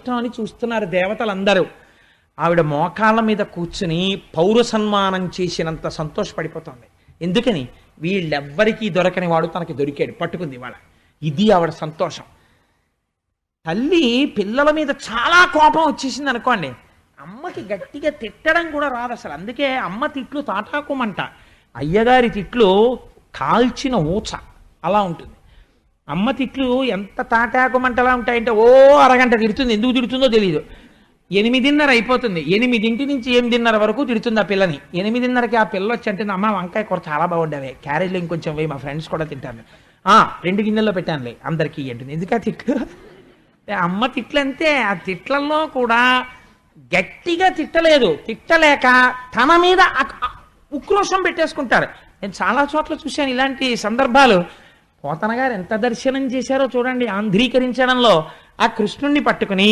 అదృష్టం అని చూస్తున్నారు దేవతలందరూ. ఆవిడ మోకాళ్ళ మీద కూర్చుని పౌర సన్మానం చేసినంత సంతోషపడిపోతుంది. ఎందుకని? వీళ్ళెవ్వరికీ దొరకని వాడు తనకి దొరికాడు, పట్టుకుంది వాళ్ళ. ఇది ఆవిడ సంతోషం. తల్లి పిల్లల మీద చాలా కోపం వచ్చేసింది అనుకోండి, అమ్మకి గట్టిగా తిట్టడం కూడా రాదు అసలు. అందుకే అమ్మ తిట్లు తాటాకుమంట, అయ్యగారి తిట్లు కాల్చిన ఊచ అలా ఉంటుంది. అమ్మ తిట్లు ఎంత తాటాకుమంటలా ఉంటాయంటే ఓ అరగంట తిడుతుంది. ఎందుకు తిడుతుందో తెలియదు. 8:30 అయిపోతుంది, 8 నుంచి 8:30 వరకు తిడుతుంది ఆ పిల్లని. 8:30కి ఆ పిల్ల వచ్చి అంటే, అమ్మ వంకాయ కూర చాలా బాగుండేవి, క్యారేజ్లో ఇంకొంచెం వేయి, మా ఫ్రెండ్స్ కూడా తింటాను. 2 గిన్నెల్లో పెట్టానులే, అందరికీ ఏంటుంది. ఎందుకు ఆ తిట్లు? అమ్మ తిట్లు అంతే. ఆ తిట్లలో కూడా గట్టిగా తిట్టలేదు, తిట్టలేక తన మీద ఉక్రోషం పెట్టేసుకుంటారు. నేను చాలా చోట్ల చూశాను ఇలాంటి సందర్భాలు. పోతన గారు ఎంత దర్శనం చేశారో చూడండి ఆంధ్రీకరించడంలో. ఆ కృష్ణుణ్ణి పట్టుకుని